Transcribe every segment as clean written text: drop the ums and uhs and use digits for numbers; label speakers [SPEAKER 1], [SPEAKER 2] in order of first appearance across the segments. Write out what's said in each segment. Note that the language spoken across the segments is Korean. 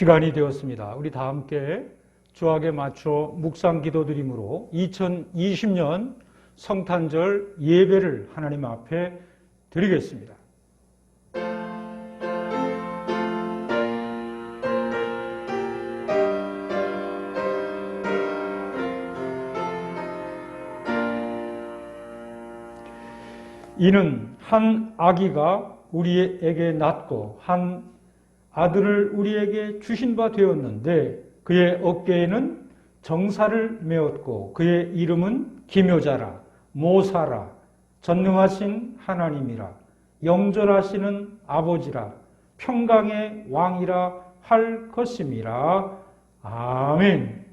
[SPEAKER 1] 시간이 되었습니다. 우리 다 함께 주악에 맞춰 묵상 기도드림으로 2020년 성탄절 예배를 하나님 앞에 드리겠습니다. 이는 한 아기가 우리에게 낳고 한 아들을 우리에게 주신 바 되었는데 그의 어깨에는 정사를 메었고 그의 이름은 기묘자라 모사라 전능하신 하나님이라 영절하시는 아버지라 평강의 왕이라 할 것임이라. 아멘.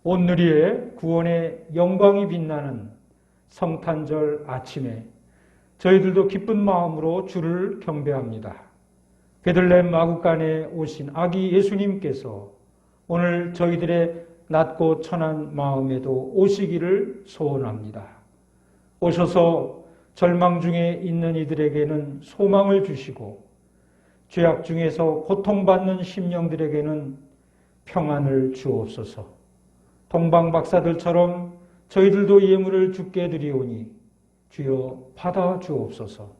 [SPEAKER 1] 오늘의 구원의 영광이 빛나는 성탄절 아침에 저희들도 기쁜 마음으로 주를 경배합니다. 베들레헴 마구간에 오신 아기 예수님께서 오늘 저희들의 낮고 천한 마음에도 오시기를 소원합니다. 오셔서 절망 중에 있는 이들에게는 소망을 주시고 죄악 중에서 고통받는 심령들에게는 평안을 주옵소서. 동방 박사들처럼 저희들도 예물을 주께 드리오니 주여 받아 주옵소서.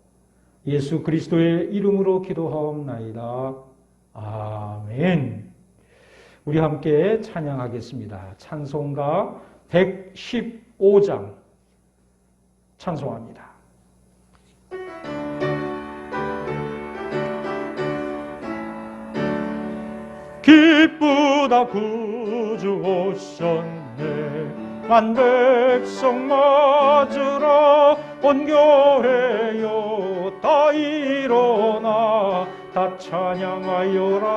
[SPEAKER 1] 예수 그리스도의 이름으로 기도하옵나이다. 아멘. 우리 함께 찬양하겠습니다. 찬송가 115장 찬송합니다. 기쁘다 구주 오셨네 만백성 맞으러 온 교회여 다 일어나 다 찬양하여라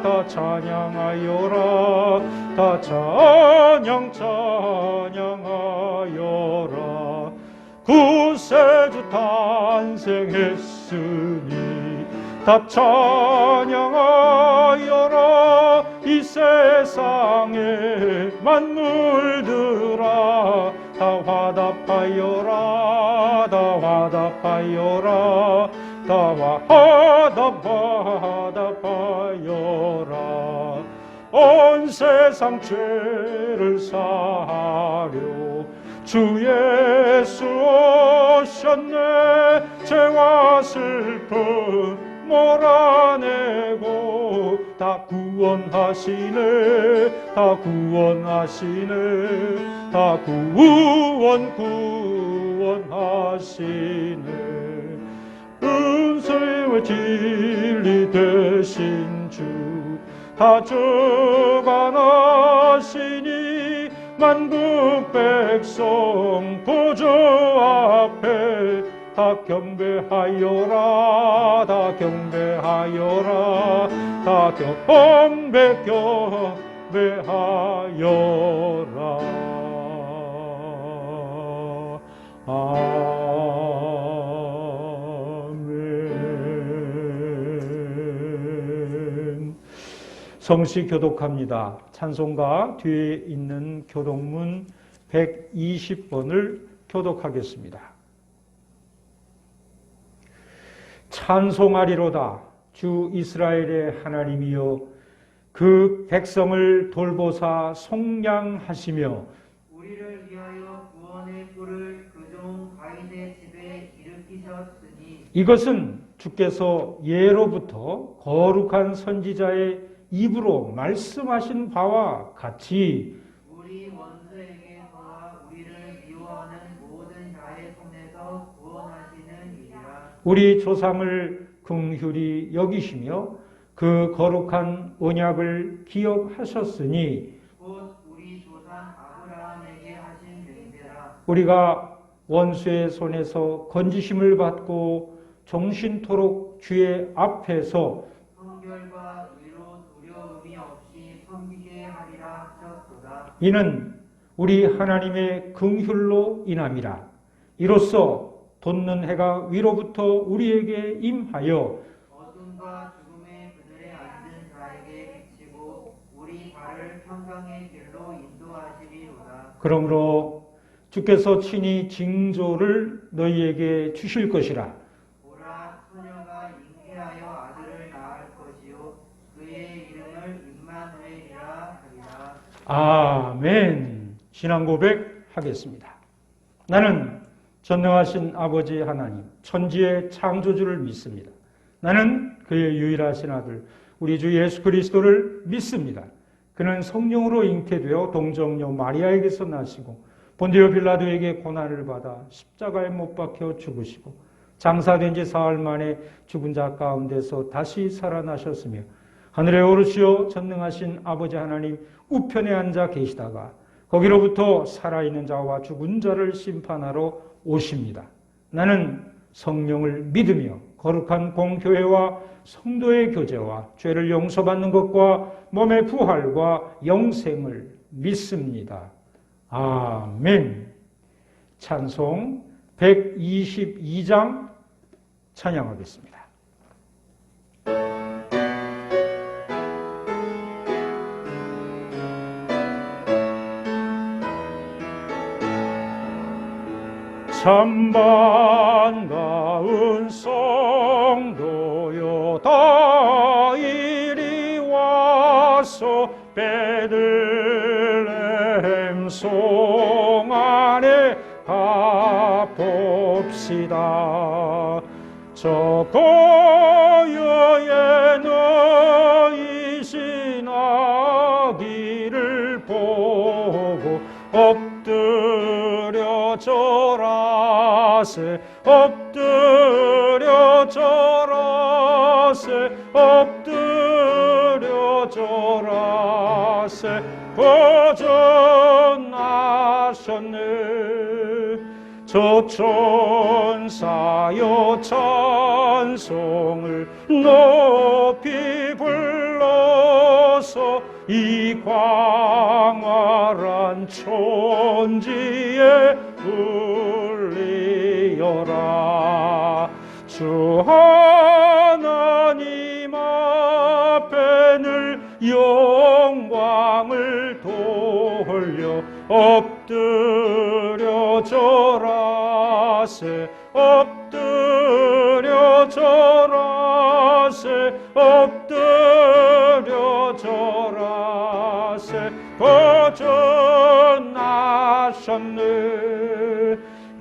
[SPEAKER 1] 다 찬양하여라 다 찬양하여라. 구세주 탄생했으니 다 찬양하여라. 이 세상의 만물들아 다 화답하여라 다 화답하여라 다 화답하여라. 온 세상 죄를 사하려 주 예수 오셨네. 죄와 슬픔 몰아내고 다 구원하시네 다 구원하시네 다 구원하시네. 은혜와 진리 되신 주 다 주관하시니 만국 백성 보좌 앞에 다 경배하여라 다 경배하여라 다 경배하여라. 아멘. 성시 교독합니다. 찬송가 뒤에 있는 교독문 120번을 교독하겠습니다. 찬송하리로다 주 이스라엘의 하나님이여 그 백성을 돌보사 속량하시며
[SPEAKER 2] 우리를 위하여 구원의 뿔을 그종 가인의 집에 일으키셨으니
[SPEAKER 1] 이것은 주께서 예로부터 거룩한 선지자의 입으로 말씀하신 바와 같이
[SPEAKER 2] 우리 원수에게서와 우리를 미워하는 모든 자의 손에서 구원하시는 이라.
[SPEAKER 1] 우리 조상을 긍휼히 여기시며 그 거룩한 언약을 기억하셨으니
[SPEAKER 2] 곧 우리 조상 아브라함에게 하신 맹세라.
[SPEAKER 1] 우리가 원수의 손에서 건지심을 받고 종신토록 주의 앞에서
[SPEAKER 2] 성결과 의로 두려움이 없이 섬기게 하리라 하셨도다.
[SPEAKER 1] 이는 우리 하나님의 긍휼로 인함이라. 이로써 돋는 해가 위로부터 우리에게 임하여
[SPEAKER 2] 어둠과 죽음의 그늘에 앉은 자에게 비치고 우리 발을 평강의 길로 인도하시리로다.
[SPEAKER 1] 그러므로 주께서 친히 징조를 너희에게 주실 것이라.
[SPEAKER 2] 보라, 처녀가 잉태하여 아들을 낳을 것이요 그의 이름을 하리라.
[SPEAKER 1] 아멘. 신앙 고백 하겠습니다. 나는 전능하신 아버지 하나님, 천지의 창조주를 믿습니다. 나는 그의 유일하신 아들, 우리 주 예수 그리스도를 믿습니다. 그는 성령으로 잉태되어 동정녀 마리아에게서 나시고 본디오 빌라도에게 고난을 받아 십자가에 못 박혀 죽으시고 장사된 지 사흘 만에 죽은 자 가운데서 다시 살아나셨으며 하늘에 오르시어 전능하신 아버지 하나님 우편에 앉아 계시다가 거기로부터 살아있는 자와 죽은 자를 심판하러 오십니다. 나는 성령을 믿으며 거룩한 공교회와 성도의 교제와 죄를 용서받는 것과 몸의 부활과 영생을 믿습니다. 아멘. 찬송 122장 찬양하겠습니다. 참 반가운 성도여 다 이리 와서 베들레헴 송 안에 가봅시다. 저 고요에 너희신 아기를 보고 엎드려 절하세 엎드려 절하세 엎드려 절하세 거전하셨네. 저 천사여 찬송을 높이 불러서 이 광활한 천지에 울리어라. 주 하나님 앞에 늘 영광을 돌려 엎드려 절하세 엎드려 절하세 엎드려 절하세 거전하셨네.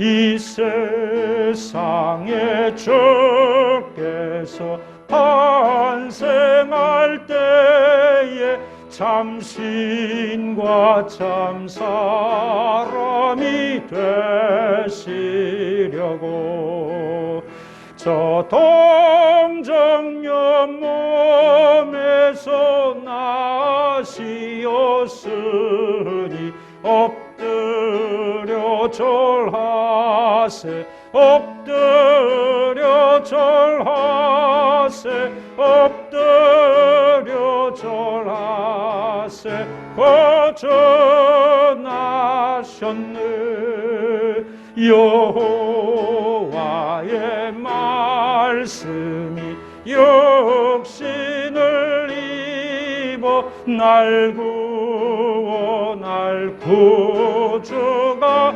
[SPEAKER 1] 이 세상에 주께서 탄생할 때에 참 신과 참 사람이 되시려고 저 동정녀 몸에서 나시었으니 엎드려 절하세 엎드려 절하세 엎드려 절하세 거전하셨네. 여호와의 말씀이 육신을 입어 날 구워 날 구주가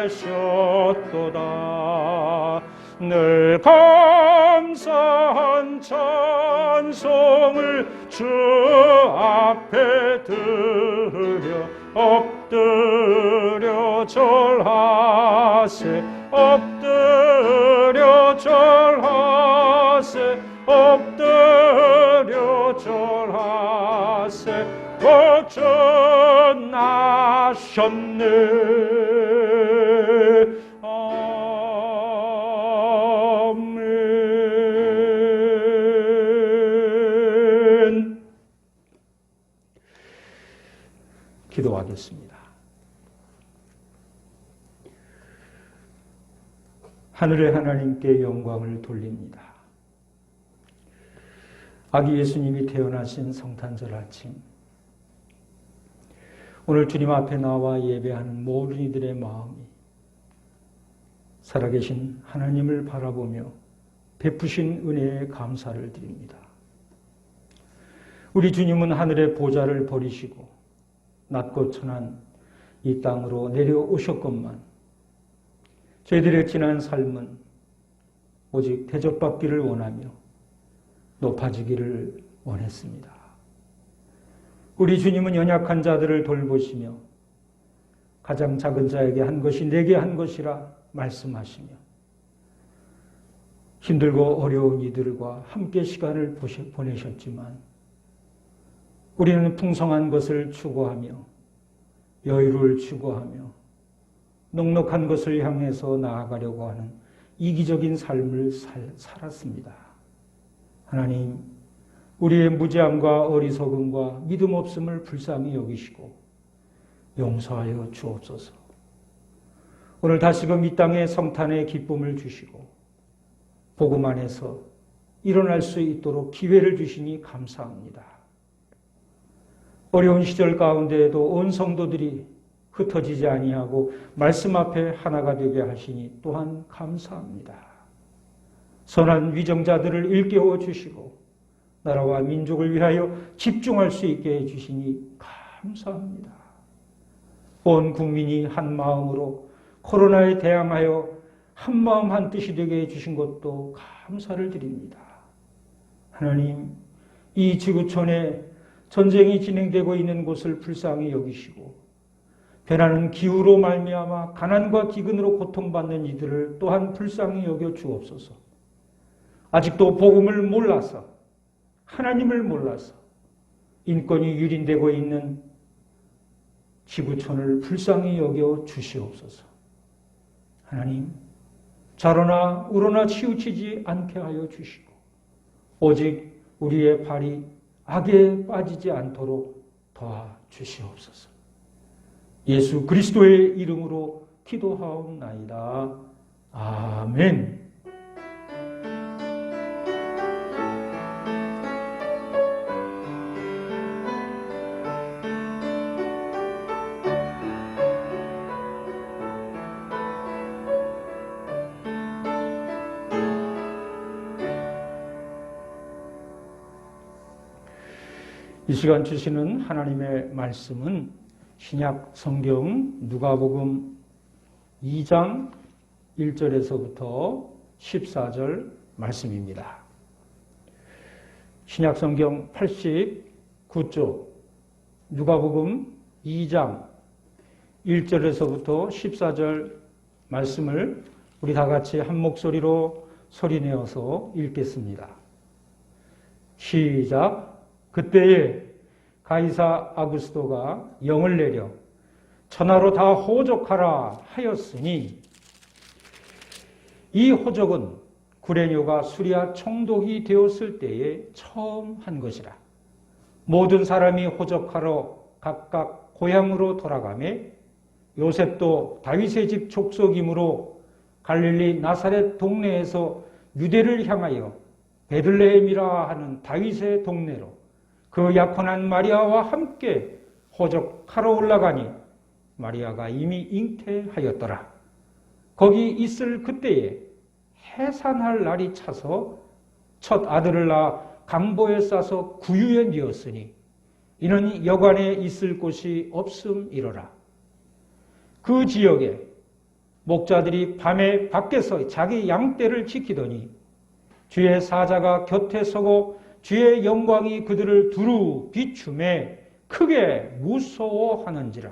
[SPEAKER 1] 되셨도다. 늘 감사한 찬송을 주 앞에 드려 엎드려 절하세 엎드려 절하세 엎드려 절하세 거전하셨네. 아멘. 기도하겠습니다. 하늘의 하나님께 영광을 돌립니다. 아기 예수님이 태어나신 성탄절 아침, 오늘 주님 앞에 나와 예배하는 모든 이들의 마음이 살아계신 하나님을 바라보며 베푸신 은혜에 감사를 드립니다. 우리 주님은 하늘의 보좌를 버리시고 낮고 천한 이 땅으로 내려오셨건만 저희들의 지난 삶은 오직 대접받기를 원하며 높아지기를 원했습니다. 우리 주님은 연약한 자들을 돌보시며 가장 작은 자에게 한 것이 내게 한 것이라 말씀하시며 힘들고 어려운 이들과 함께 시간을 보내셨지만 우리는 풍성한 것을 추구하며 여유를 추구하며 넉넉한 것을 향해서 나아가려고 하는 이기적인 삶을 살았습니다. 하나님, 우리의 무지함과 어리석음과 믿음 없음을 불쌍히 여기시고 용서하여 주옵소서. 오늘 다시금 이 땅에 성탄의 기쁨을 주시고 복음 안에서 일어날 수 있도록 기회를 주시니 감사합니다. 어려운 시절 가운데에도 온 성도들이 흩어지지 아니하고 말씀 앞에 하나가 되게 하시니 또한 감사합니다. 선한 위정자들을 일깨워 주시고 나라와 민족을 위하여 집중할 수 있게 해주시니 감사합니다. 온 국민이 한 마음으로 코로나에 대항하여 한 마음 한 뜻이 되게 해주신 것도 감사를 드립니다. 하나님, 이 지구촌에 전쟁이 진행되고 있는 곳을 불쌍히 여기시고 변하는 기후로 말미암아 가난과 기근으로 고통받는 이들을 또한 불쌍히 여겨 주옵소서. 아직도 복음을 몰라서 하나님을 몰라서 인권이 유린되고 있는 지구촌을 불쌍히 여겨 주시옵소서. 하나님, 좌로나 우로나 치우치지 않게 하여 주시고 오직 우리의 발이 악에 빠지지 않도록 도와주시옵소서. 예수 그리스도의 이름으로 기도하옵나이다. 아멘. 이 시간 주시는 하나님의 말씀은 신약 성경 누가복음 2장 1절에서부터 14절 말씀입니다. 신약 성경 89쪽 누가복음 2장 1절에서부터 14절 말씀을 우리 다 같이 한 목소리로 소리내어서 읽겠습니다. 시작. 그때에 가이사 아구스도가 영을 내려 천하로 다 호적하라 하였으니 이 호적은 구레뇨가 수리아 총독이 되었을 때에 처음 한 것이라. 모든 사람이 호적하러 각각 고향으로 돌아가매 요셉도 다윗의 집 족속이므로 갈릴리 나사렛 동네에서 유대를 향하여 베들레헴이라 하는 다윗의 동네로 그 약혼한 마리아와 함께 호적하러 올라가니 마리아가 이미 잉태하였더라. 거기 있을 그때에 해산할 날이 차서 첫 아들을 낳아 강보에 싸서 구유에 뉘었으니 이는 여관에 있을 곳이 없음이로라. 그 지역에 목자들이 밤에 밖에서 자기 양떼를 지키더니 주의 사자가 곁에 서고 주의 영광이 그들을 두루 비추매 크게 무서워하는지라.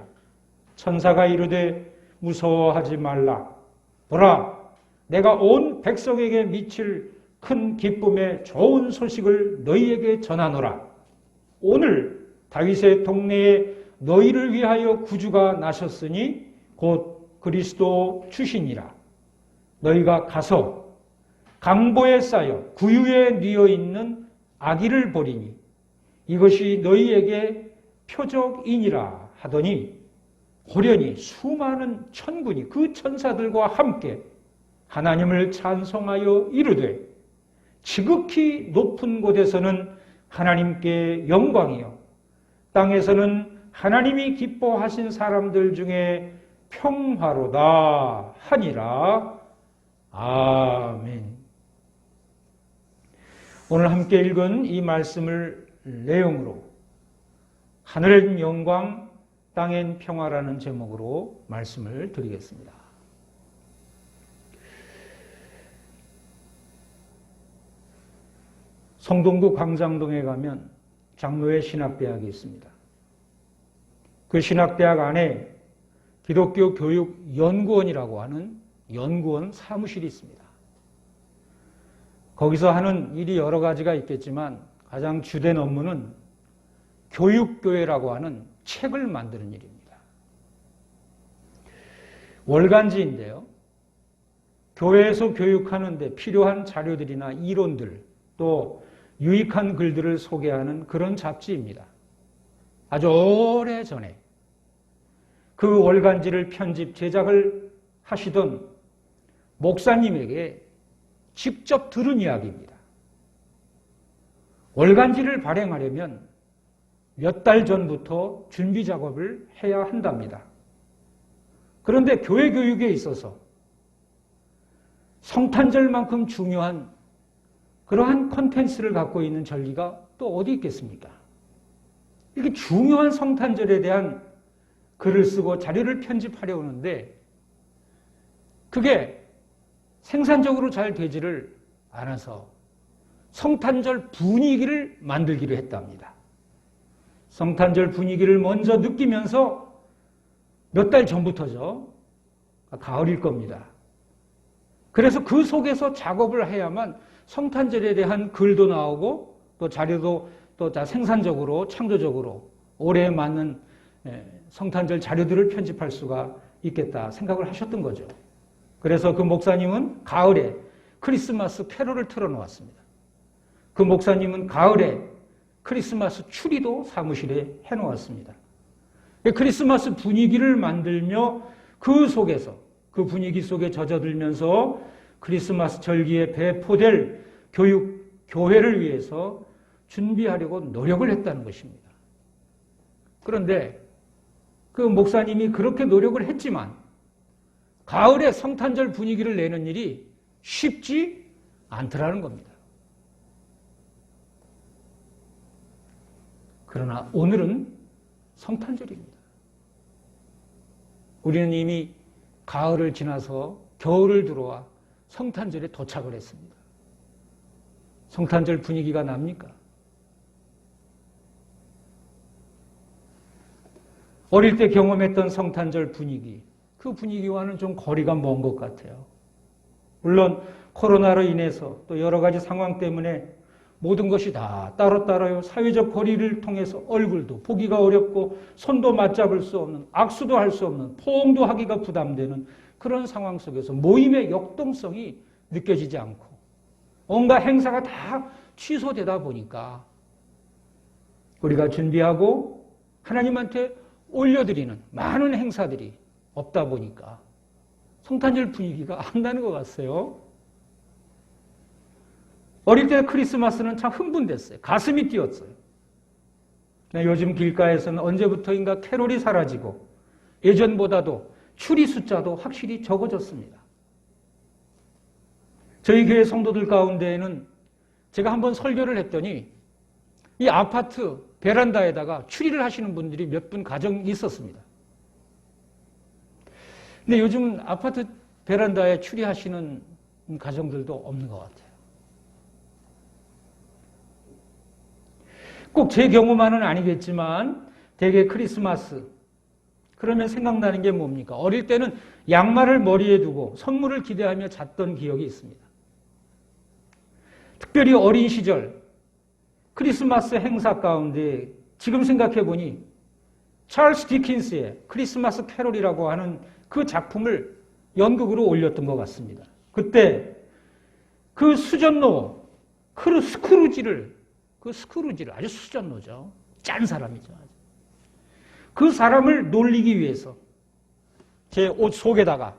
[SPEAKER 1] 천사가 이르되 무서워하지 말라. 보라, 내가 온 백성에게 미칠 큰 기쁨의 좋은 소식을 너희에게 전하노라. 오늘 다윗의 동네에 너희를 위하여 구주가 나셨으니 곧 그리스도 주시니라. 너희가 가서 강보에 쌓여 구유에 뉘어 있는 아기를 보리니 이것이 너희에게 표적이니라 하더니 호련히 수많은 천군이 그 천사들과 함께 하나님을 찬송하여 이르되 지극히 높은 곳에서는 하나님께 영광이요 땅에서는 하나님이 기뻐하신 사람들 중에 평화로다 하니라. 아멘. 오늘 함께 읽은 이 말씀을 내용으로 하늘엔 영광, 땅엔 평화라는 제목으로 말씀을 드리겠습니다. 성동구 광장동에 가면 장로의 신학대학이 있습니다. 그 신학대학 안에 기독교 교육 연구원이라고 하는 연구원 사무실이 있습니다. 거기서 하는 일이 여러 가지가 있겠지만 가장 주된 업무는 교육교회라고 하는 책을 만드는 일입니다. 월간지인데요. 교회에서 교육하는데 필요한 자료들이나 이론들 또 유익한 글들을 소개하는 그런 잡지입니다. 아주 오래전에 그 월간지를 편집 제작을 하시던 목사님에게 직접 들은 이야기입니다. 월간지를 발행하려면 몇 달 전부터 준비 작업을 해야 한답니다. 그런데 교회 교육에 있어서 성탄절만큼 중요한 그러한 콘텐츠를 갖고 있는 전리가 또 어디 있겠습니까? 이렇게 중요한 성탄절에 대한 글을 쓰고 자료를 편집하려 하는데 그게 생산적으로 잘 되지를 않아서 성탄절 분위기를 만들기로 했답니다. 성탄절 분위기를 먼저 느끼면서 몇 달 전부터죠. 가을일 겁니다. 그래서 그 속에서 작업을 해야만 성탄절에 대한 글도 나오고 또 자료도 또 다 생산적으로 창조적으로 올해에 맞는 성탄절 자료들을 편집할 수가 있겠다 생각을 하셨던 거죠. 그래서 그 목사님은 가을에 크리스마스 캐롤을 틀어놓았습니다. 그 목사님은 가을에 크리스마스 추리도 사무실에 해놓았습니다. 크리스마스 분위기를 만들며 그 속에서 그 분위기 속에 젖어들면서 크리스마스 절기에 배포될 교육, 교회를 위해서 준비하려고 노력을 했다는 것입니다. 그런데 그 목사님이 그렇게 노력을 했지만 가을에 성탄절 분위기를 내는 일이 쉽지 않더라는 겁니다. 그러나 오늘은 성탄절입니다. 우리는 이미 가을을 지나서 겨울을 들어와 성탄절에 도착을 했습니다. 성탄절 분위기가 납니까? 어릴 때 경험했던 성탄절 분위기, 그 분위기와는 좀 거리가 먼 것 같아요. 물론 코로나로 인해서 또 여러 가지 상황 때문에 모든 것이 다 따로따로요. 사회적 거리를 통해서 얼굴도 보기가 어렵고 손도 맞잡을 수 없는, 악수도 할 수 없는, 포옹도 하기가 부담되는 그런 상황 속에서 모임의 역동성이 느껴지지 않고 온갖 행사가 다 취소되다 보니까 우리가 준비하고 하나님한테 올려드리는 많은 행사들이 없다 보니까 성탄절 분위기가 안 나는 것 같아요. 어릴 때 크리스마스는 참 흥분됐어요. 가슴이 뛰었어요. 요즘 길가에서는 언제부터인가 캐롤이 사라지고 예전보다도 추리 숫자도 확실히 적어졌습니다. 저희 교회 성도들 가운데에는 제가 한번 설교를 했더니 이 아파트 베란다에다가 추리를 하시는 분들이 몇 분 가정이 있었습니다. 근데 요즘 아파트 베란다에 추리하시는 가정들도 없는 것 같아요. 꼭 제 경우만은 아니겠지만 대개 크리스마스 그러면 생각나는 게 뭡니까? 어릴 때는 양말을 머리에 두고 선물을 기대하며 잤던 기억이 있습니다. 특별히 어린 시절 크리스마스 행사 가운데 지금 생각해 보니 찰스 디킨스의 크리스마스 캐롤이라고 하는 그 작품을 연극으로 올렸던 것 같습니다. 그때 그 수전노 스크루지를 아주 수전노죠. 짠 사람이죠. 그 사람을 놀리기 위해서 제 옷 속에다가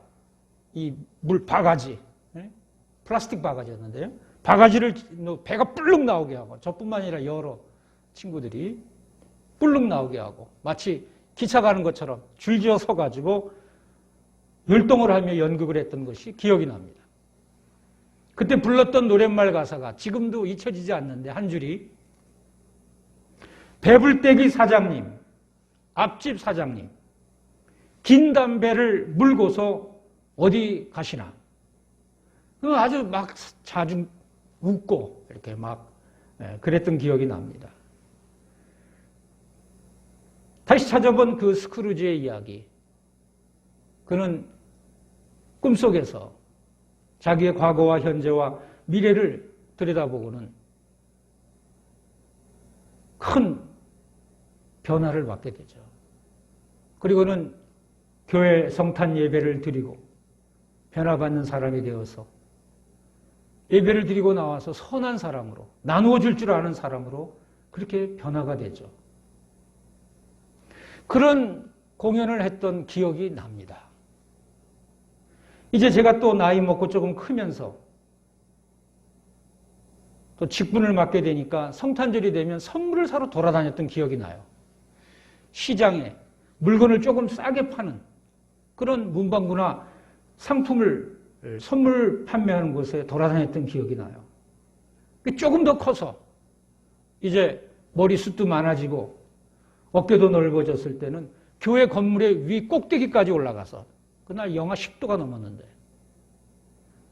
[SPEAKER 1] 이 물 바가지, 플라스틱 바가지였는데요. 바가지를 배가 뿔룩 나오게 하고 저뿐만 아니라 여러 친구들이 뿔룩 나오게 하고 마치 기차 가는 것처럼 줄지어 서가지고 율동을 하며 연극을 했던 것이 기억이 납니다. 그때 불렀던 노랫말 가사가 지금도 잊혀지지 않는데 한 줄이 배불떼기 사장님, 앞집 사장님, 긴 담배를 물고서 어디 가시나. 아주 막 자주 웃고 이렇게 막 그랬던 기억이 납니다. 다시 찾아본 그 스크루지의 이야기. 그는 꿈속에서 자기의 과거와 현재와 미래를 들여다보고는 큰 변화를 받게 되죠. 그리고는 교회 성탄 예배를 드리고 변화받는 사람이 되어서 예배를 드리고 나와서 선한 사람으로, 나누어 줄 줄 아는 사람으로 그렇게 변화가 되죠. 그런 공연을 했던 기억이 납니다. 이제 제가 또 나이 먹고 조금 크면서 또 직분을 맡게 되니까 성탄절이 되면 선물을 사러 돌아다녔던 기억이 나요. 시장에 물건을 조금 싸게 파는 그런 문방구나 상품을 선물 판매하는 곳에 돌아다녔던 기억이 나요. 조금 더 커서 이제 머리숱도 많아지고 어깨도 넓어졌을 때는 교회 건물의 위 꼭대기까지 올라가서 그날 영하 10도가 넘었는데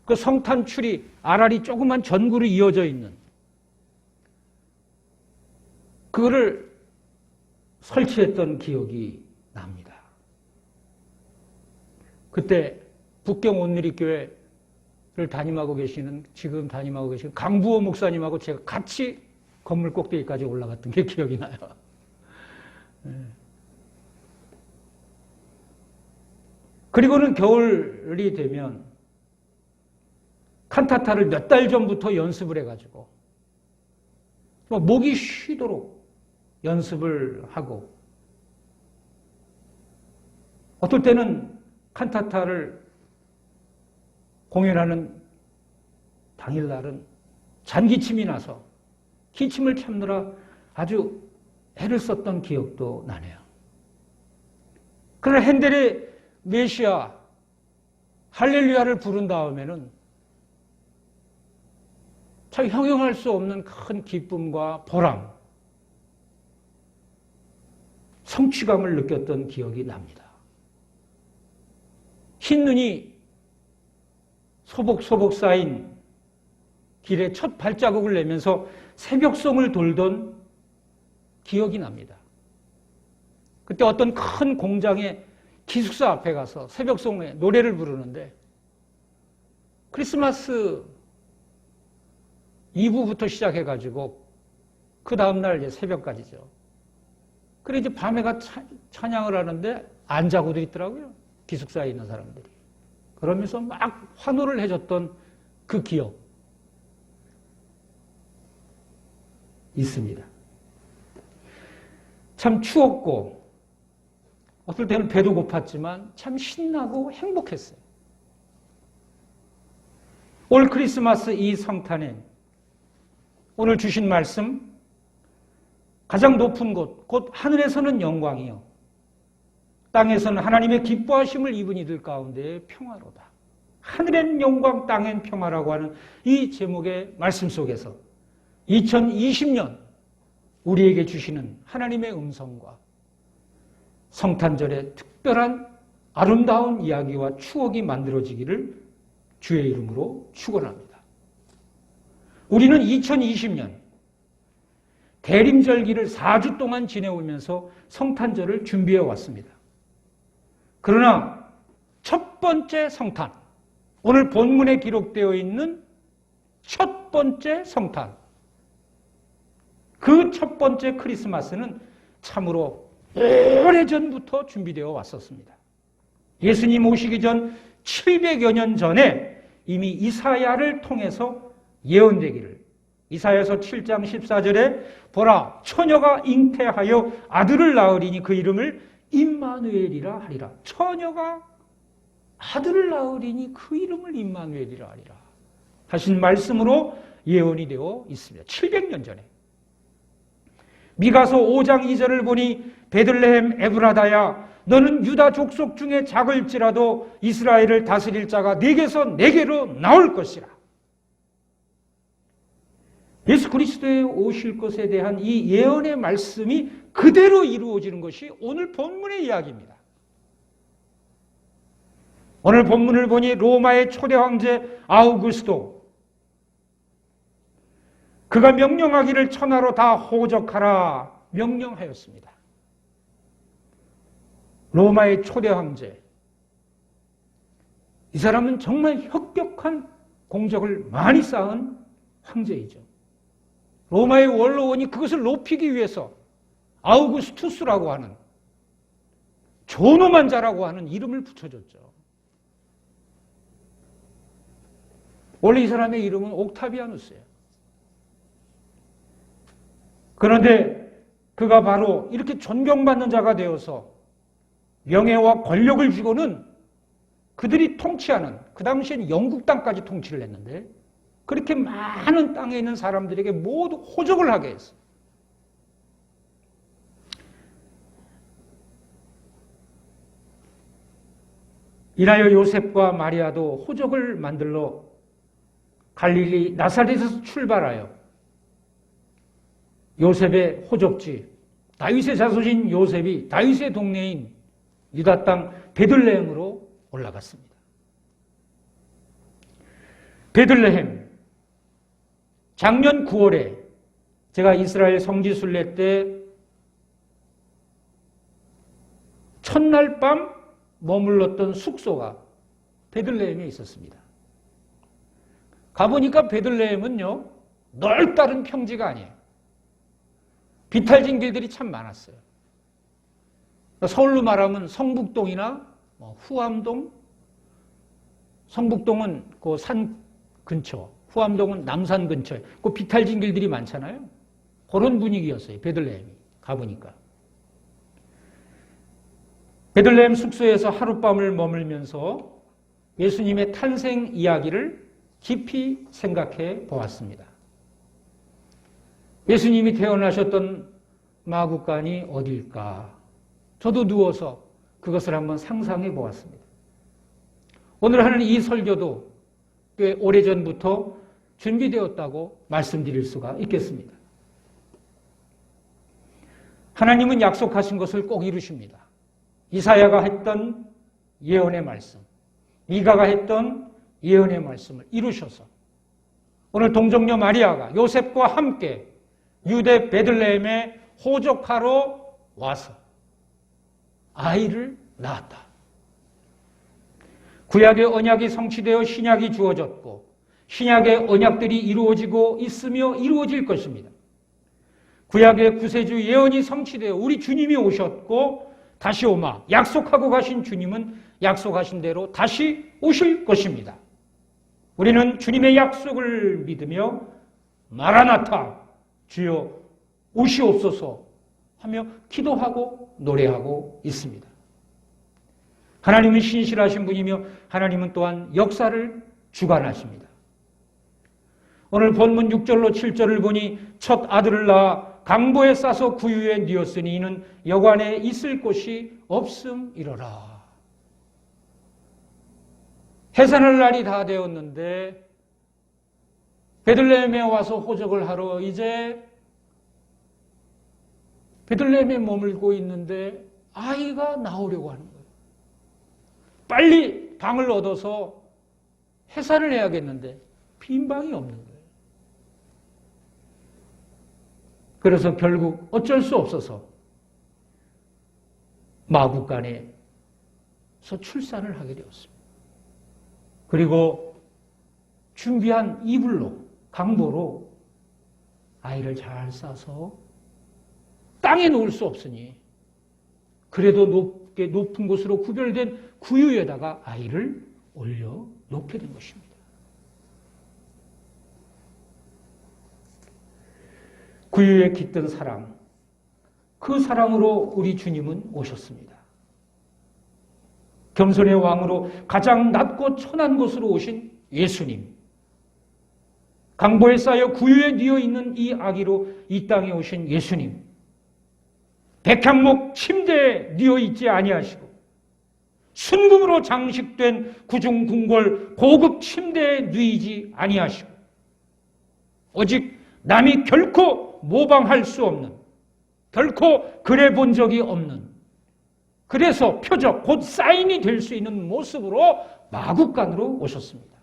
[SPEAKER 1] 그 성탄출이 알알이 조그만 전구로 이어져 있는 그거를 설치했던 기억이 납니다. 그때 북경 온누리교회를 담임하고 계시는, 지금 담임하고 계시는 강부호 목사님하고 제가 같이 건물 꼭대기까지 올라갔던 게 기억이 나요. 그리고는 겨울이 되면 칸타타를 몇 달 전부터 연습을 해가지고 목이 쉬도록 연습을 하고 어떨 때는 칸타타를 공연하는 당일날은 잔기침이 나서 기침을 참느라 아주 애를 썼던 기억도 나네요. 그러나 핸델의 메시아 할렐루야를 부른 다음에는 참 형용할 수 없는 큰 기쁨과 보람, 성취감을 느꼈던 기억이 납니다. 흰눈이 소복소복 쌓인 길에 첫 발자국을 내면서 새벽송을 돌던 기억이 납니다. 그때 어떤 큰 공장의 기숙사 앞에 가서 새벽송에 노래를 부르는데 크리스마스 이브부터 시작해가지고 그 다음날 이제 새벽까지죠. 그래 이제 밤에 가 찬양을 하는데 안 자고도 있더라고요. 기숙사에 있는 사람들이. 그러면서 막 환호를 해줬던 그 기억 있습니다. 참 추웠고 어떨 때는 배도 고팠지만 참 신나고 행복했어요. 올 크리스마스 이 성탄에 오늘 주신 말씀 가장 높은 곳, 곧 하늘에서는 영광이요 땅에서는 하나님의 기뻐하심을 입은 이들 가운데 평화로다. 하늘엔 영광, 땅엔 평화라고 하는 이 제목의 말씀 속에서 2020년 우리에게 주시는 하나님의 음성과 성탄절의 특별한 아름다운 이야기와 추억이 만들어지기를 주의 이름으로 축원합니다. 우리는 2020년 대림절기를 4주 동안 지내오면서 성탄절을 준비해 왔습니다. 그러나 첫 번째 성탄, 오늘 본문에 기록되어 있는 첫 번째 성탄, 그 첫 번째 크리스마스는 참으로 오래전부터 준비되어 왔었습니다. 예수님 오시기 전 700여 년 전에 이미 이사야를 통해서 예언되기를, 이사야서 7장 14절에 보라 처녀가 잉태하여 아들을 낳으리니 그 이름을 임마누엘이라 하리라. 처녀가 아들을 낳으리니 그 이름을 임마누엘이라 하리라 하신 말씀으로 예언이 되어 있습니다. 700년 전에. 미가서 5장 2절을 보니 베들레헴 에브라다야 너는 유다 족속 중에 작을지라도 이스라엘을 다스릴 자가 네게서 네게로 나올 것이라. 예수 그리스도의 오실 것에 대한 이 예언의 말씀이 그대로 이루어지는 것이 오늘 본문의 이야기입니다. 오늘 본문을 보니 로마의 초대 황제 아우구스도 그가 명령하기를 천하로 다 호적하라 명령하였습니다. 로마의 초대 황제. 이 사람은 정말 혁벽한 공적을 많이 쌓은 황제이죠. 로마의 원로원이 그것을 높이기 위해서 아우구스투스라고 하는 존엄한 자라고 하는 이름을 붙여줬죠. 원래 이 사람의 이름은 옥타비아누스예요. 그런데 그가 바로 이렇게 존경받는 자가 되어서 명예와 권력을 쥐고는 그들이 통치하는, 그 당시엔 영국 땅까지 통치를 했는데 그렇게 많은 땅에 있는 사람들에게 모두 호적을 하게 했어요. 이나여 요셉과 마리아도 호적을 만들러 갈릴리 나사렛에서 출발하여 요셉의 호적지, 다윗의 자손인 요셉이 다윗의 동네인 유다 땅 베들레헴으로 올라갔습니다. 베들레헴, 작년 9월에 제가 이스라엘 성지순례 때 첫날 밤 머물렀던 숙소가 베들레헴에 있었습니다. 가보니까 베들레헴은요, 넓다른 평지가 아니에요. 비탈진 길들이 참 많았어요. 서울로 말하면 성북동이나 후암동, 성북동은 그 산 근처, 후암동은 남산 근처에 그 비탈진 길들이 많잖아요. 그런 분위기였어요. 베들레헴이 가보니까. 베들레헴 숙소에서 하룻밤을 머물면서 예수님의 탄생 이야기를 깊이 생각해 보았습니다. 예수님이 태어나셨던 마구간이 어디일까? 저도 누워서 그것을 한번 상상해 보았습니다. 오늘 하는 이 설교도 꽤 오래전부터 준비되었다고 말씀드릴 수가 있겠습니다. 하나님은 약속하신 것을 꼭 이루십니다. 이사야가 했던 예언의 말씀, 미가가 했던 예언의 말씀을 이루셔서 오늘 동정녀 마리아가 요셉과 함께 유대 베들레헴에 호적하러 와서 아이를 낳았다. 구약의 언약이 성취되어 신약이 주어졌고 신약의 언약들이 이루어지고 있으며 이루어질 것입니다. 구약의 구세주 예언이 성취되어 우리 주님이 오셨고 다시 오마 약속하고 가신 주님은 약속하신 대로 다시 오실 것입니다. 우리는 주님의 약속을 믿으며 마라나타 주여 오시옵소서 하며 기도하고 노래하고 있습니다. 하나님은 신실하신 분이며 하나님은 또한 역사를 주관하십니다. 오늘 본문 6절로 7절을 보니 첫 아들을 낳아 강보에 싸서 구유에 뉘었으니 이는 여관에 있을 곳이 없음이로라. 해산할 날이 다 되었는데 베들레헴에 와서 호적을 하러 이제 베들레헴에 머물고 있는데 아이가 나오려고 하는 거예요. 빨리 방을 얻어서 해산을 해야겠는데 빈 방이 없는 거예요. 그래서 결국 어쩔 수 없어서 마구간에서 출산을 하게 되었습니다. 그리고 준비한 이불로, 강보로 아이를 잘 싸서 땅에 놓을 수 없으니 그래도 높은 곳으로 구별된 구유에다가 아이를 올려 놓게 된 것입니다. 구유에 깃든 사랑, 그 사랑으로 우리 주님은 오셨습니다. 겸손의 왕으로 가장 낮고 천한 곳으로 오신 예수님, 강보에 쌓여 구유에 뉘어 있는 이 아기로 이 땅에 오신 예수님, 백향목 침대에 뉘어 있지 아니하시고 순금으로 장식된 구중궁궐 고급 침대에 뉘이지 아니하시고 오직 남이 결코 모방할 수 없는, 결코 그래 본 적이 없는, 그래서 표적, 곧 사인이 될 수 있는 모습으로 마구간으로 오셨습니다.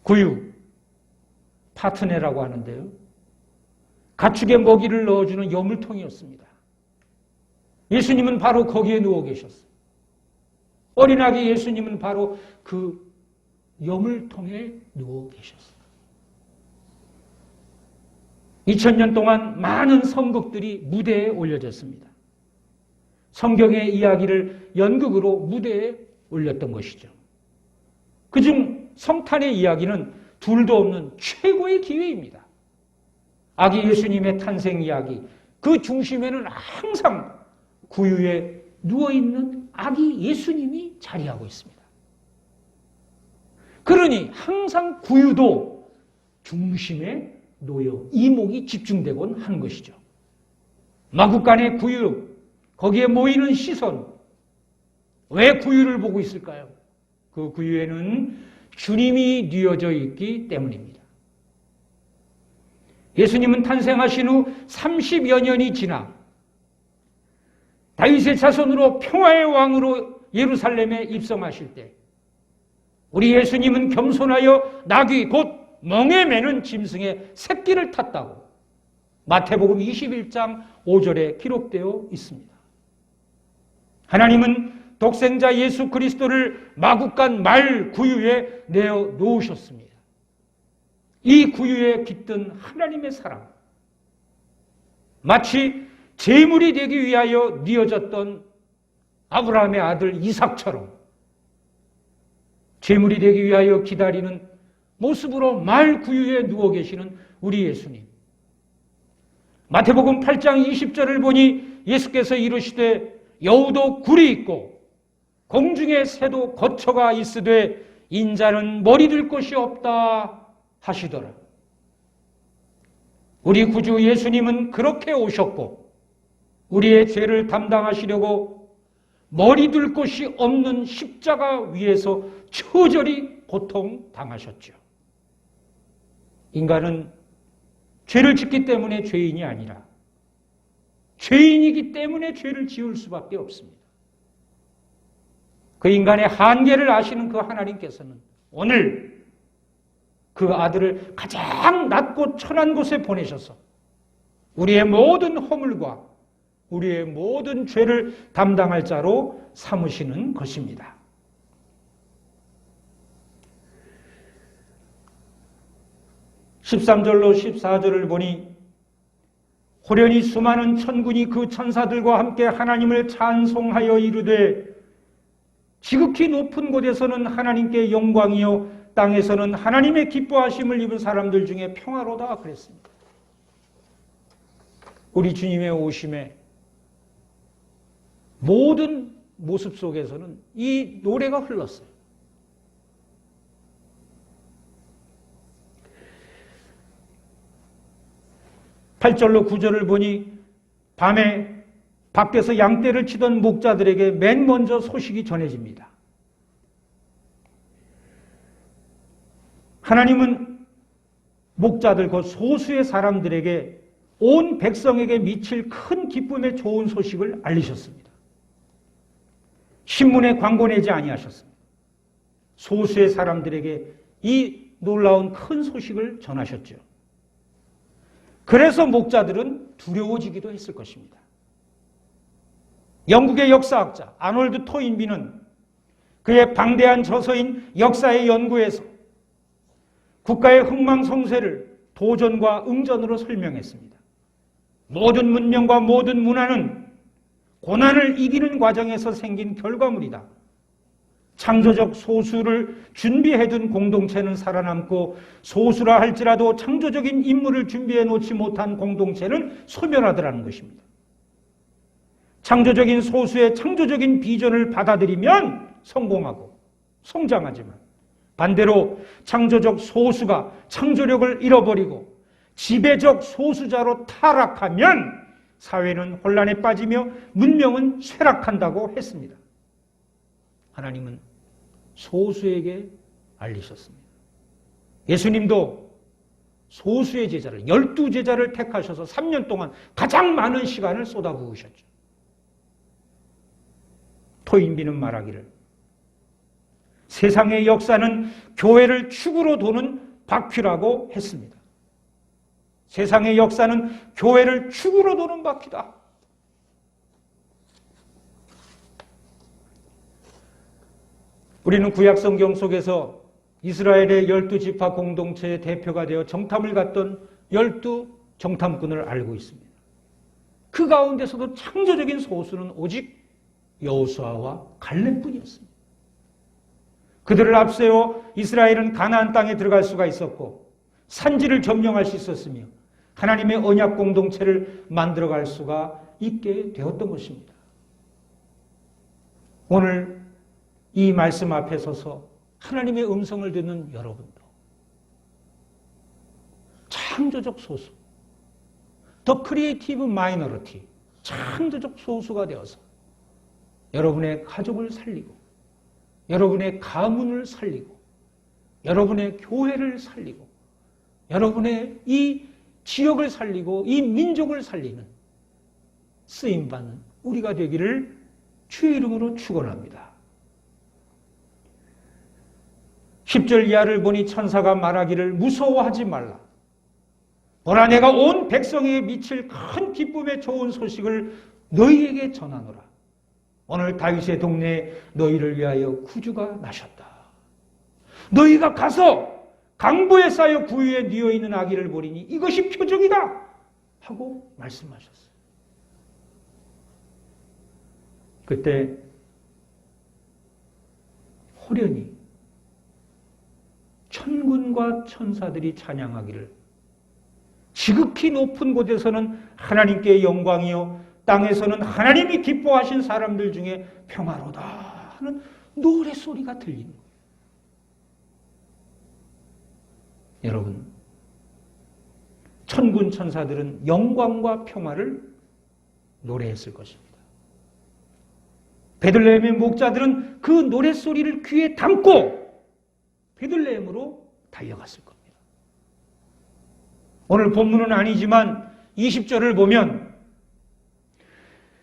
[SPEAKER 1] 구유, 파트네라고 하는데요. 가축의 먹이를 넣어주는 여물통이었습니다. 예수님은 바로 거기에 누워 계셨어요. 어린아기 예수님은 바로 그 여물통에 누워 계셨어요. 2000년 동안 많은 선극들이 무대에 올려졌습니다. 성경의 이야기를 연극으로 무대에 올렸던 것이죠. 그중 성탄의 이야기는 둘도 없는 최고의 기회입니다. 아기 예수님의 탄생 이야기, 그 중심에는 항상 구유에 누워있는 아기 예수님이 자리하고 있습니다. 그러니 항상 구유도 중심에 놓여 이목이 집중되곤 하는 것이죠. 마구간의 구유, 거기에 모이는 시선, 왜 구유를 보고 있을까요? 그 구유에는 주님이 뉘어져 있기 때문입니다. 예수님은 탄생하신 후 30여 년이 지나 다윗의 자손으로 평화의 왕으로 예루살렘에 입성하실 때 우리 예수님은 겸손하여 나귀 곧 멍에 매는 짐승의 새끼를 탔다고 마태복음 21장 5절에 기록되어 있습니다. 하나님은 독생자 예수 그리스도를 마구간 말 구유에 내어 놓으셨습니다. 이 구유에 깃든 하나님의 사랑, 마치 제물이 되기 위하여 뉘어졌던 아브라함의 아들 이삭처럼 제물이 되기 위하여 기다리는 모습으로 말 구유에 누워 계시는 우리 예수님. 마태복음 8장 20절을 보니 예수께서 이르시되 여우도 굴이 있고 공중의 새도 거처가 있으되 인자는 머리 둘 곳이 없다 하시더라. 우리 구주 예수님은 그렇게 오셨고 우리의 죄를 담당하시려고 머리 둘 곳이 없는 십자가 위에서 처절히 고통당하셨죠. 인간은 죄를 짓기 때문에 죄인이 아니라 죄인이기 때문에 죄를 지을 수밖에 없습니다. 그 인간의 한계를 아시는 그 하나님께서는 오늘 그 아들을 가장 낮고 천한 곳에 보내셔서 우리의 모든 허물과 우리의 모든 죄를 담당할 자로 삼으시는 것입니다. (13절로) (14절을) 보니 호련히 수많은 천군이 그 천사들과 함께 하나님을 찬송하여 이르되 지극히 높은 곳에서는 하나님께 영광이요 땅에서는 하나님의 기뻐하심을 입은 사람들 중에 평화로다 그랬습니다. 우리 주님의 오심에 모든 모습 속에서는 이 노래가 흘렀어요. (8절로) (9절을) 보니 밤에 밖에서 양떼를 치던 목자들에게 맨 먼저 소식이 전해집니다. 하나님은 목자들, 그 소수의 사람들에게 온 백성에게 미칠 큰 기쁨의 좋은 소식을 알리셨습니다. 신문에 광고 내지 아니하셨습니다. 소수의 사람들에게 이 놀라운 큰 소식을 전하셨죠. 그래서 목자들은 두려워지기도 했을 것입니다. 영국의 역사학자 아놀드 토인비는 그의 방대한 저서인 역사의 연구에서 국가의 흥망성쇠를 도전과 응전으로 설명했습니다. 모든 문명과 모든 문화는 고난을 이기는 과정에서 생긴 결과물이다. 창조적 소수를 준비해둔 공동체는 살아남고 소수라 할지라도 창조적인 인물을 준비해 놓지 못한 공동체는 소멸하더라는 것입니다. 창조적인 소수의 창조적인 비전을 받아들이면 성공하고 성장하지만 반대로 창조적 소수가 창조력을 잃어버리고 지배적 소수자로 타락하면 사회는 혼란에 빠지며 문명은 쇠락한다고 했습니다. 하나님은 소수에게 알리셨습니다. 예수님도 소수의 제자를 12제자를 택하셔서 3년 동안 가장 많은 시간을 쏟아부으셨죠. 토인비는 말하기를 세상의 역사는 교회를 축으로 도는 바퀴라고 했습니다. 세상의 역사는 교회를 축으로 도는 바퀴다. 우리는 구약 성경 속에서 이스라엘의 12지파 공동체의 대표가 되어 정탐을 갔던 12 정탐꾼을 알고 있습니다. 그 가운데서도 창조적인 소수는 오직 여호수아와 갈렙뿐이었습니다. 그들을 앞세워 이스라엘은 가나안 땅에 들어갈 수가 있었고 산지를 점령할 수 있었으며 하나님의 언약 공동체를 만들어갈 수가 있게 되었던 것입니다. 오늘 이 말씀 앞에 서서 하나님의 음성을 듣는 여러분도 창조적 소수, The Creative Minority, 창조적 소수가 되어서 여러분의 가족을 살리고 여러분의 가문을 살리고 여러분의 교회를 살리고 여러분의 이 지역을 살리고 이 민족을 살리는 쓰임받는 우리가 되기를 주의 이름으로 축원합니다. 10절 이하를 보니 천사가 말하기를 무서워하지 말라. 보라 내가 온 백성에게 미칠 큰 기쁨의 좋은 소식을 너희에게 전하노라. 오늘 다윗의 동네에 너희를 위하여 구주가 나셨다. 너희가 가서 강보에 쌓여 구유에 뉘어있는 아기를 보리니 이것이 표적이다 하고 말씀하셨어요. 그때 호련히 천군과 천사들이 찬양하기를 지극히 높은 곳에서는 하나님께 영광이요 땅에서는 하나님이 기뻐하신 사람들 중에 평화로다 하는 노래소리가 들리는 거예요. 여러분, 천군 천사들은 영광과 평화를 노래했을 것입니다. 베들레헴의 목자들은 그 노래소리를 귀에 담고 베들레헴으로 달려갔을 겁니다. 오늘 본문은 아니지만 20절을 보면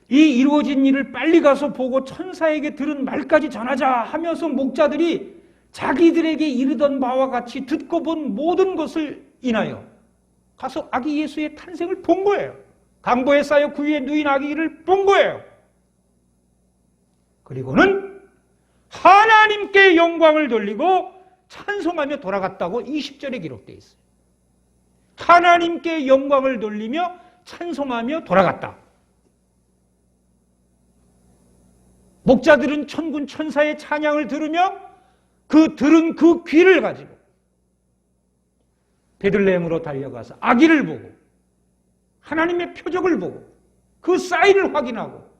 [SPEAKER 1] 이 이루어진 일을 빨리 가서 보고 천사에게 들은 말까지 전하자 하면서 목자들이 자기들에게 이르던 바와 같이 듣고 본 모든 것을 인하여 가서 아기 예수의 탄생을 본 거예요. 강보에 쌓여 구유에 누인 아기를 본 거예요. 그리고는 하나님께 영광을 돌리고 찬송하며 돌아갔다고 20절에 기록되어 있어요. 하나님께 영광을 돌리며 찬송하며 돌아갔다. 목자들은 천군 천사의 찬양을 들으며 들은 그 귀를 가지고 베들레헴으로 달려가서 아기를 보고 하나님의 표적을 보고 그 사인을 확인하고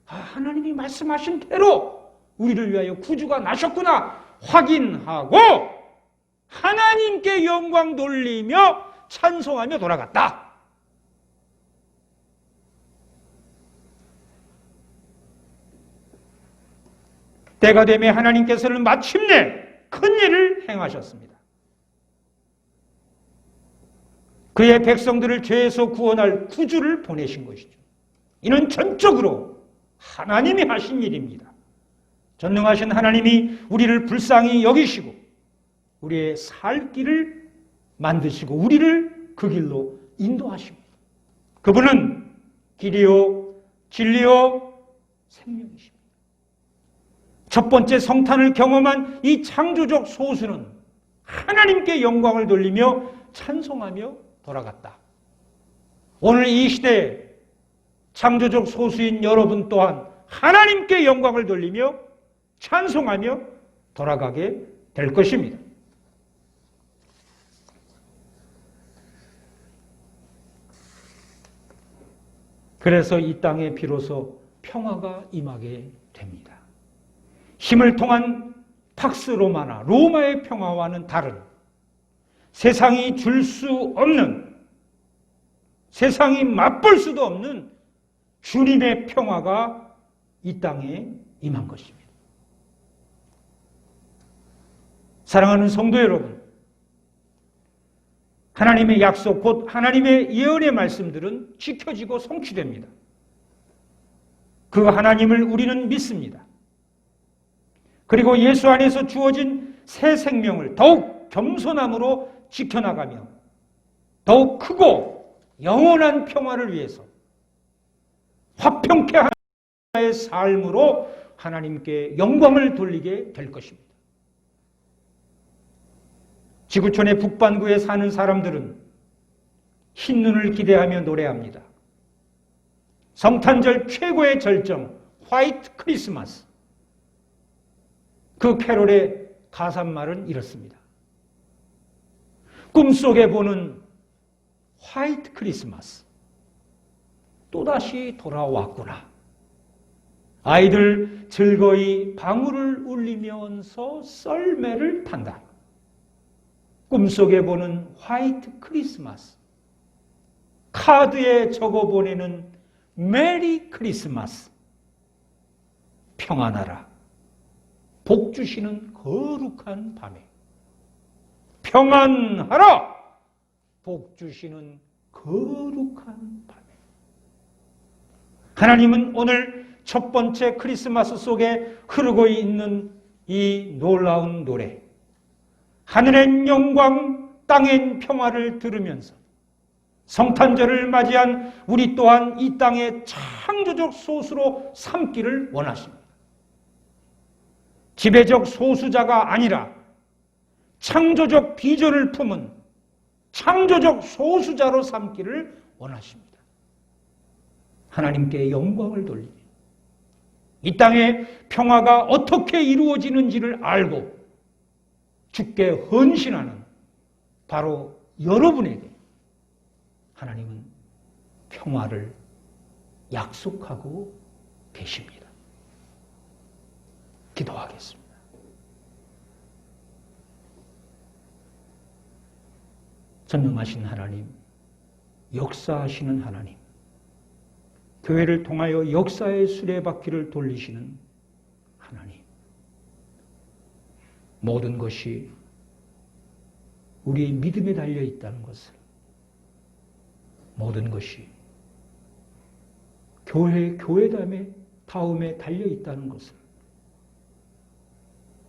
[SPEAKER 1] 하나님이 말씀하신 대로 우리를 위하여 구주가 나셨구나 확인하고 하나님께 영광 돌리며 찬송하며 돌아갔다. 때가 되매 하나님께서는 마침내 큰 일을 행하셨습니다. 그의 백성들을 죄에서 구원할 구주를 보내신 것이죠. 이는 전적으로 하나님이 하신 일입니다. 전능하신 하나님이 우리를 불쌍히 여기시고 우리의 살 길을 만드시고 우리를 그 길로 인도하십니다. 그분은 길이요 진리요 생명이십니다. 첫 번째 성탄을 경험한 이 창조적 소수는 하나님께 영광을 돌리며 찬송하며 돌아갔다. 오늘 이 시대에 창조적 소수인 여러분 또한 하나님께 영광을 돌리며 찬송하며 돌아가게 될 것입니다. 그래서 이 땅에 비로소 평화가 임하게 됩니다. 힘을 통한 팍스 로마나 로마의 평화와는 다른 세상이 줄 수 없는 세상이 맛볼 수도 없는 주님의 평화가 이 땅에 임한 것입니다. 사랑하는 성도 여러분, 하나님의 약속 곧 하나님의 예언의 말씀들은 지켜지고 성취됩니다. 그 하나님을 우리는 믿습니다. 그리고 예수 안에서 주어진 새 생명을 더욱 겸손함으로 지켜나가며 더욱 크고 영원한 평화를 위해서 화평케 하는 삶으로 하나님께 영광을 돌리게 될 것입니다. 지구촌의 북반구에 사는 사람들은 흰눈을 기대하며 노래합니다. 성탄절 최고의 절정, 화이트 크리스마스. 그 캐롤의 가사말은 이렇습니다. 꿈속에 보는 화이트 크리스마스. 또다시 돌아왔구나. 아이들 즐거이 방울을 울리면서 썰매를 탄다. 꿈속에 보는 화이트 크리스마스. 카드에 적어 보내는 메리 크리스마스. 평안하라. 복 주시는 거룩한 밤에. 평안하라. 복 주시는 거룩한 밤에. 하나님은 오늘 첫 번째 크리스마스 속에 흐르고 있는 이 놀라운 노래, 하늘의 영광, 땅의 평화를 들으면서 성탄절을 맞이한 우리 또한 이 땅의 창조적 소수로 삼기를 원하십니다. 지배적 소수자가 아니라 창조적 비전을 품은 창조적 소수자로 삼기를 원하십니다. 하나님께 영광을 돌리며 이 땅의 평화가 어떻게 이루어지는지를 알고 주께 헌신하는 바로 여러분에게 하나님은 평화를 약속하고 계십니다. 기도하겠습니다. 전능하신 하나님, 역사하시는 하나님, 교회를 통하여 역사의 수레바퀴를 돌리시는 하나님, 모든 것이 우리의 믿음에 달려 있다는 것을, 모든 것이 교회다움에 달려 있다는 것을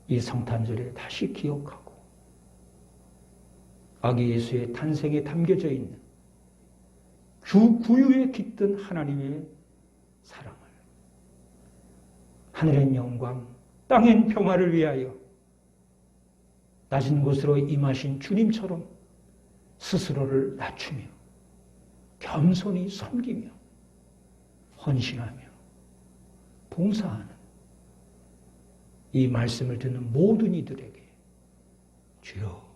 [SPEAKER 1] 이 성탄절에 다시 기억하고 아기 예수의 탄생에 담겨져 있는 구유에 깃든 하나님의 사랑을, 하늘의 영광, 땅의 평화를 위하여 낮은 곳으로 임하신 주님처럼 스스로를 낮추며 겸손히 섬기며 헌신하며 봉사하는 이 말씀을 듣는 모든 이들에게 주여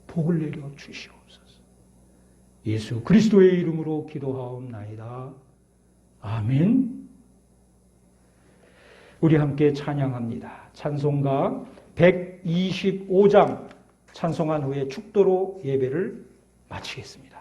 [SPEAKER 1] 복을 내려 주시옵소서. 예수 그리스도의 이름으로 기도하옵나이다. 아멘. 우리 함께 찬양합니다. 찬송가 125장 찬송한 후에 축도로 예배를 마치겠습니다.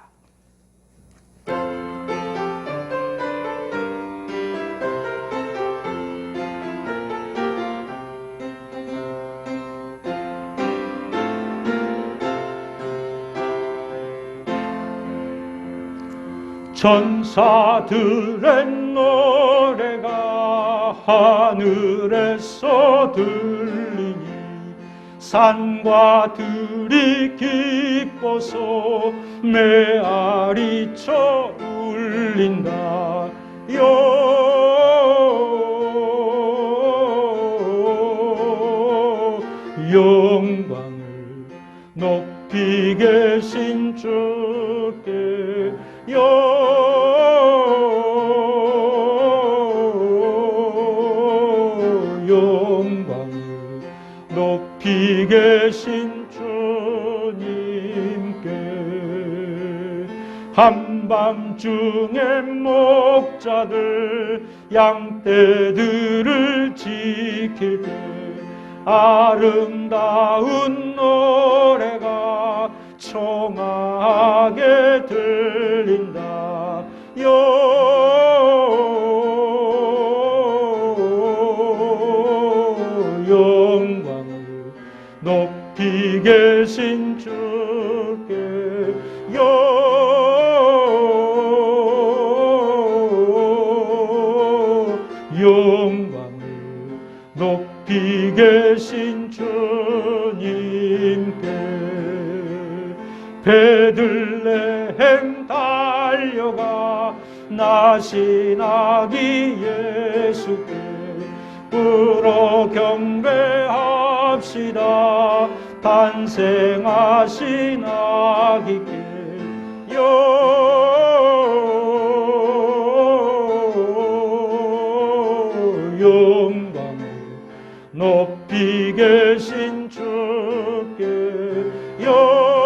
[SPEAKER 1] 전사들의 노래가 하늘에서 들리니 산과 들이 기뻐서 메아리쳐 울린다. 영광을 높이 계신 주께 영광을 높이 계신 주님께 한밤중에 목자들 양떼들을 지킬 때 아름다운 노래가 청하게 들린다. 영광을 높이 계신 주께 영광을 높이 계신 주님께 베들레헴 달려가 나신 아기 예수께 기쁘러 경배합시다. 탄생하신 아기께 영광을 높이 계신 주께 영광을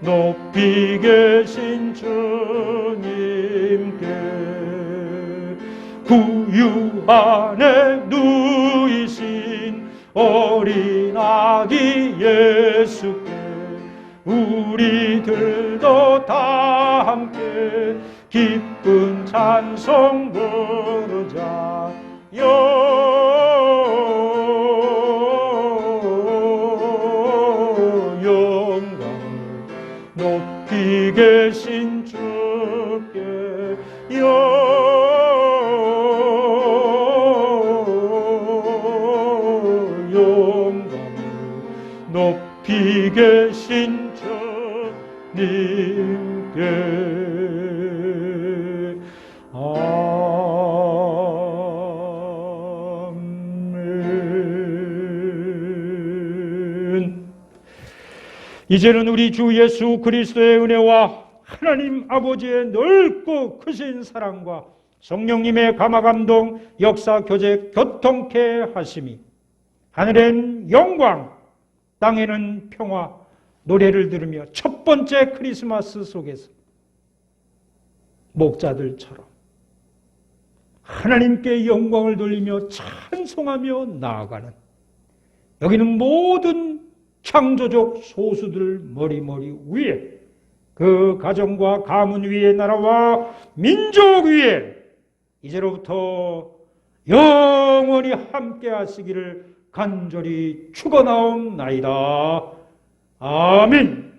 [SPEAKER 1] 높이 계신 주님께 구유 안에 누이신 어린 아기 예수께 우리들도 다 함께 기쁜 찬송 부르자. 영광을 높이 계신 주께 영광을 높이 계신 주님께 아멘. 이제는 우리 주 예수 그리스도의 은혜와 하나님 아버지의 넓고 크신 사랑과 성령님의 감화감동 역사 교제 교통케 하심이 하늘엔 영광 땅에는 평화 노래를 들으며 첫 번째 크리스마스 속에서 목자들처럼 하나님께 영광을 돌리며 찬송하며 나아가는 여기는 모든 창조적 소수들 머리 위에 그 가정과 가문 위에 나라와 민족 위에 이제로부터 영원히 함께 하시기를 간절히 축원하옵나이다. 아멘.